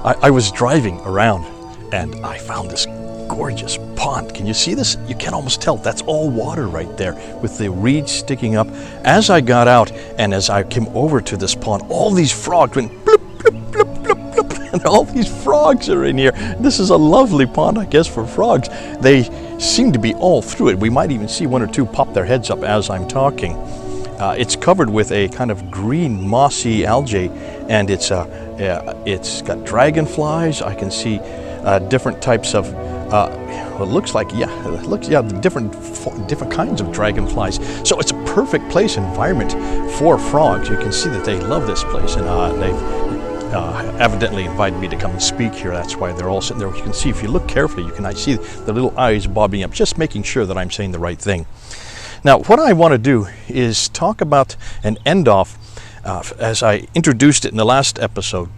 I was driving around and I found this gorgeous pond. Can you see this? You can almost tell that's all water right there with the reeds sticking up. As I got out and as I came over to this pond, all these frogs went bloop, bloop, bloop, bloop, bloop, and all these frogs are in here. This is a lovely pond, I guess, for frogs. They seem to be all through it. We might even see one or two pop their heads up as I'm talking. It's covered with a kind of green mossy algae, and it's got dragonflies. I can see different types of different kinds of dragonflies. So it's a perfect environment for frogs. You can see that they love this place, and they've evidently invited me to come and speak here. That's why they're all sitting there. You can see, if you look carefully, I see the little eyes bobbing up, just making sure that I'm saying the right thing. Now, what I want to do is talk about and end off, as I introduced it in the last episode,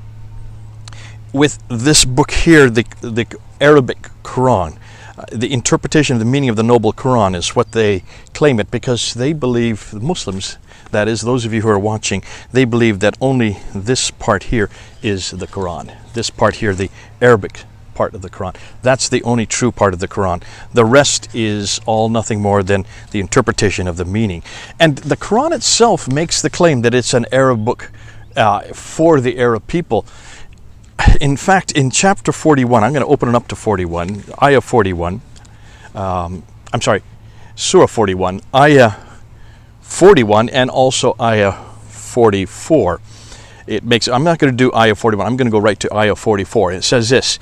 with this book here, the Arabic Qur'an. The interpretation of the meaning of the Noble Qur'an is what they claim it, because they believe, the Muslims, that is, those of you who are watching, they believe that only this part here is the Qur'an. This part here, the Arabic part of the Quran. That's the only true part of the Quran. The rest is all nothing more than the interpretation of the meaning. And the Quran itself makes the claim that it's an Arab book for the Arab people. In fact, in chapter 41, I'm going to open it up to 41, ayah 41. Surah 41, ayah 41, and also ayah 44. I'm not going to do ayah 41. I'm going to go right to ayah 44. It says this: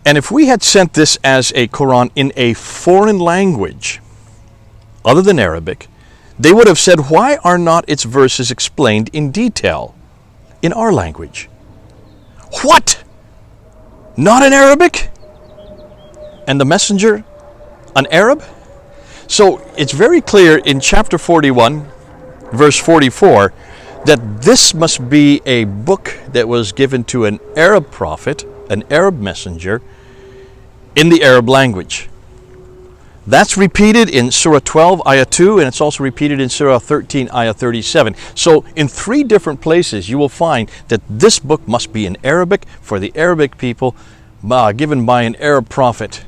"And if we had sent this as a Quran in a foreign language, other than Arabic, they would have said, why are not its verses explained in detail in our language?" What? Not in Arabic? And the messenger, an Arab? So it's very clear in chapter 41, verse 44, that this must be a book that was given to an Arab prophet, an Arab messenger, in the Arab language. That's repeated in Surah 12, Ayah 2, and it's also repeated in Surah 13, Ayah 37. So in 3 different places you will find that this book must be in Arabic for the Arabic people, given by an Arab prophet.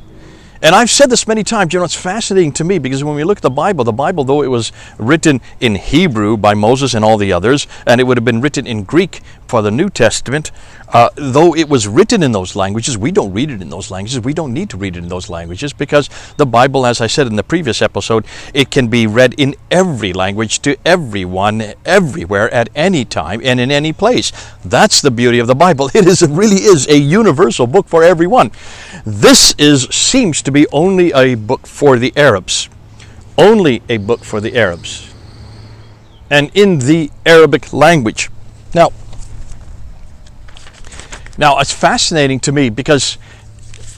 And I've said this many times, it's fascinating to me, because when we look at the Bible, though it was written in Hebrew by Moses and all the others, and it would have been written in Greek for the New Testament, though it was written in those languages, we don't read it in those languages. We don't need to read it in those languages, because the Bible, as I said in the previous episode, it can be read in every language to everyone, everywhere, at any time, and in any place. That's the beauty of the Bible. It really is a universal book for everyone. This seems to be only a book for the Arabs. Only a book for the Arabs. And in the Arabic language. Now it's fascinating to me, because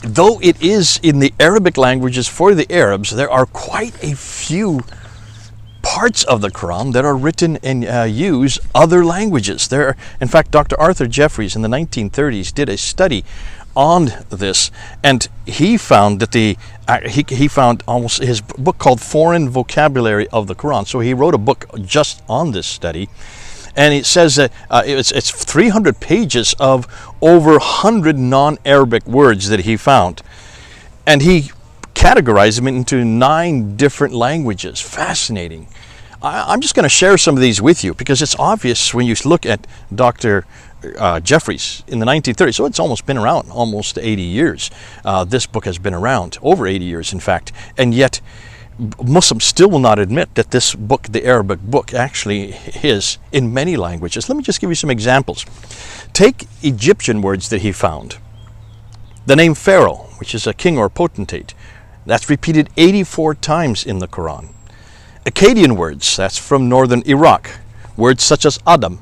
though it is in the Arabic languages for the Arabs, there are quite a few parts of the Quran that are written and use other languages. In fact, Dr. Arthur Jeffries in the 1930s did a study on this, and he found that he found almost his book called Foreign Vocabulary of the Quran. So he wrote a book just on this study, and it says that it's 300 pages of over 100 non-Arabic words that he found, and he categorized them into 9 different languages. Fascinating. I'm just going to share some of these with you, because it's obvious when you look at Dr. Jeffries in the 1930s. So it's almost been around almost 80 years. This book has been around over 80 years, in fact, and yet Muslims still will not admit that this book, the Arabic book, actually is in many languages. Let me just give you some examples. Take Egyptian words that he found. The name Pharaoh, which is a king or potentate, that's repeated 84 times in the Quran. Akkadian words, that's from northern Iraq. Words such as Adam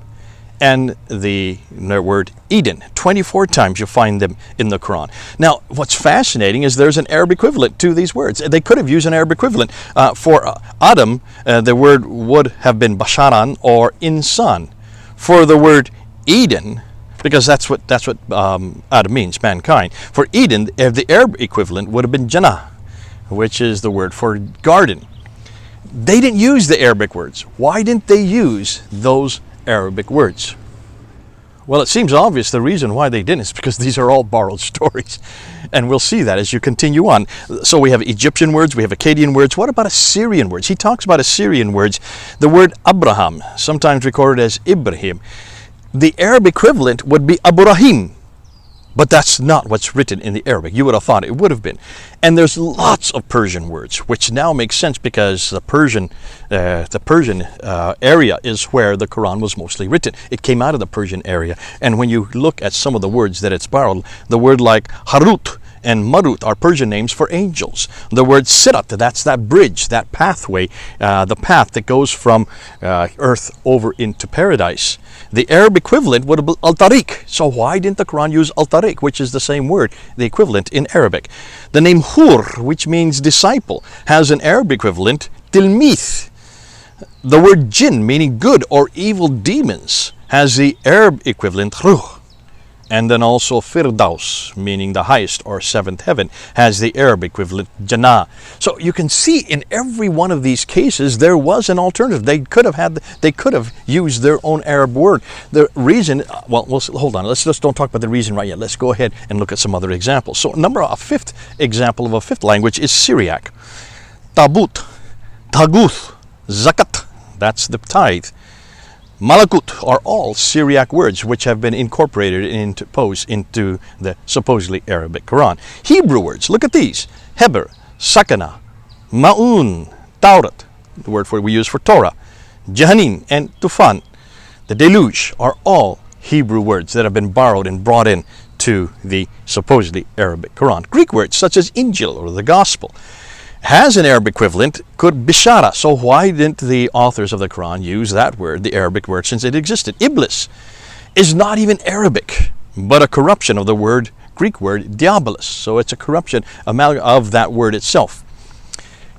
and the word Eden, 24 times you find them in the Quran. Now, what's fascinating is there's an Arab equivalent to these words. They could have used an Arab equivalent. For Adam, the word would have been basharan, or insan. For the word Eden, because that's what Adam means, mankind. For Eden, the Arab equivalent would have been Jannah, which is the word for garden. They didn't use the Arabic words. Why didn't they use those Arabic words? Well, it seems obvious the reason why they didn't is because these are all borrowed stories. And we'll see that as you continue on. So we have Egyptian words, we have Akkadian words. What about Assyrian words? He talks about Assyrian words. The word Abraham, sometimes recorded as Ibrahim. The Arab equivalent would be Abrahim. But that's not what's written in the Arabic. You would have thought it would have been. And there's lots of Persian words, which now makes sense because the Persian area is where the Quran was mostly written. It came out of the Persian area. And when you look at some of the words that it's borrowed, the word like Harut and Marut are Persian names for angels. The word Sirat, that's that bridge, that pathway, the path that goes from earth over into paradise. The Arab equivalent would have been Al-Tariq. So why didn't the Quran use Al-Tariq, which is the same word, the equivalent in Arabic? The name Hur, which means disciple, has an Arab equivalent, Tilmith. The word Jinn, meaning good or evil demons, has the Arab equivalent Ruh. And then also Firdaus, meaning the highest or seventh heaven, has the Arab equivalent Jannah. So you can see in every one of these cases there was an alternative. They could have used their own Arab word. The reason, hold on. Let's just don't talk about the reason right yet. Let's go ahead and look at some other examples. So a fifth example of a fifth language is Syriac. Tabut, Taguth, Zakat, that's the tithe. Malakut are all Syriac words which have been incorporated into the supposedly Arabic Quran. Hebrew words, look at these. Heber, Sakana, Ma'un, Taurat, the word we use for Torah, Jahanim, and Tufan. The deluge are all Hebrew words that have been borrowed and brought in to the supposedly Arabic Quran. Greek words such as Injil or the Gospel has an Arabic equivalent, could bishara. So why didn't the authors of the Quran use that word, the Arabic word, since it existed? Iblis is not even Arabic, but a corruption of the Greek word diabolos. So it's a corruption of that word itself.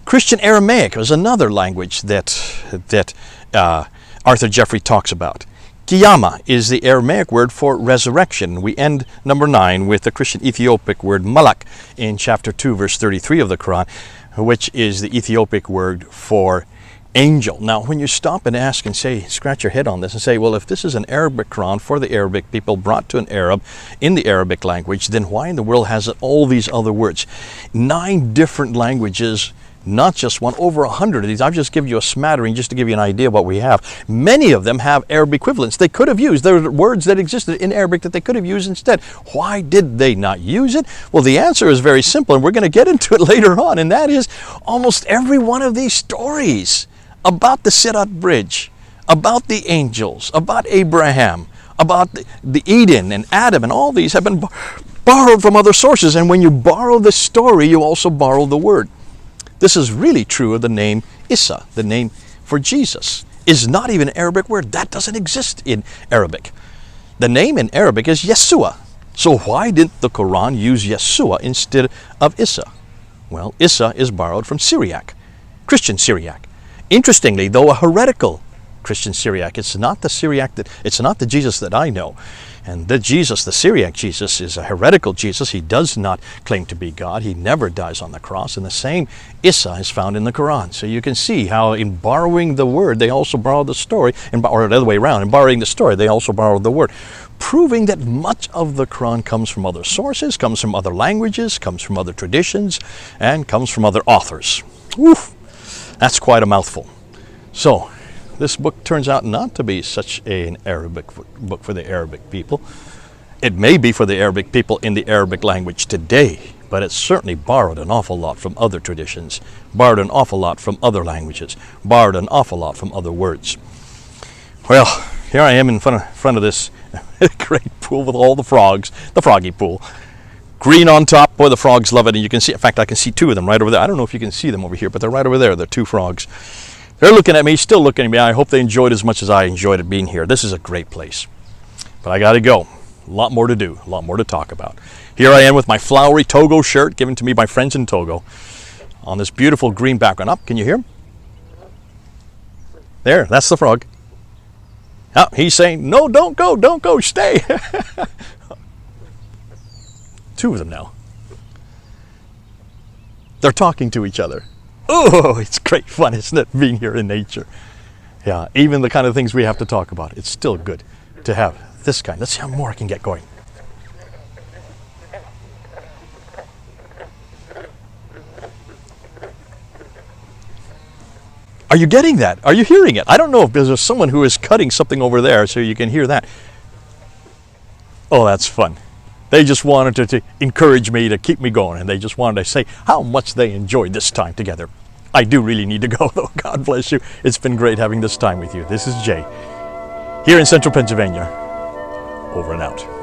Christian Aramaic is another language that Arthur Jeffrey talks about. Kiyama is the Aramaic word for resurrection. We end number 9 with the Christian Ethiopic word malak in chapter 2, verse 33 of the Quran, which is the Ethiopic word for angel. Now, when you stop and ask and say, scratch your head on this and say, well, if this is an Arabic Quran for the Arabic people brought to an Arab in the Arabic language, then why in the world has it all these other words? 9 different languages, not just one, over 100 of these. I've just given you a smattering just to give you an idea of what we have. Many of them have Arab equivalents they could have used. There are words that existed in Arabic that they could have used instead. Why did they not use it? Well, the answer is very simple, and we're going to get into it later on, and that is almost every one of these stories about the Sirat Bridge, about the angels, about Abraham, about the Eden and Adam, and all these have been borrowed from other sources. And when you borrow the story, you also borrow the word. This is really true of the name Isa, the name for Jesus, is not even an Arabic word. That doesn't exist in Arabic. The name in Arabic is Yeshua. So why didn't the Quran use Yeshua instead of Isa? Well, Isa is borrowed from Syriac, Christian Syriac. Interestingly, though, a heretical Christian Syriac. It's not the Jesus that I know. And the Jesus, the Syriac Jesus, is a heretical Jesus. He does not claim to be God. He never dies on the cross. And the same Isa is found in the Quran. So you can see how in borrowing the word, they also borrow the story, or the other way around. In borrowing the story, they also borrow the word, proving that much of the Quran comes from other sources, comes from other languages, comes from other traditions, and comes from other authors. Oof, that's quite a mouthful. So this book turns out not to be such an Arabic book for the Arabic people. It may be for the Arabic people in the Arabic language today, but it certainly borrowed an awful lot from other traditions, borrowed an awful lot from other languages, borrowed an awful lot from other words. Well, here I am in front of this great pool with all the frogs, the froggy pool. Green on top, boy, the frogs love it, and you can see, in fact, I can see 2 of them right over there. I don't know if you can see them over here, but they're right over there. They're 2 frogs. They're looking at me, still looking at me. I hope they enjoyed as much as I enjoyed it being here. This is a great place. But I got to go. A lot more to do, a lot more to talk about. Here I am with my flowery Togo shirt given to me by friends in Togo on this beautiful green background. Up, can you hear him? There, that's the frog. Oh, he's saying, no, don't go, stay. 2 of them now. They're talking to each other. Oh, it's great fun, isn't it, being here in nature? Yeah, even the kind of things we have to talk about, it's still good to have this kind. Let's see how more I can get going. Are you getting that? Are you hearing it? I don't know if there's someone who is cutting something over there so you can hear that. Oh, that's fun. They just wanted to encourage me, to keep me going, and they just wanted to say how much they enjoyed this time together. I do really need to go, though. God bless you. It's been great having this time with you. This is Jay, here in Central Pennsylvania. Over and out.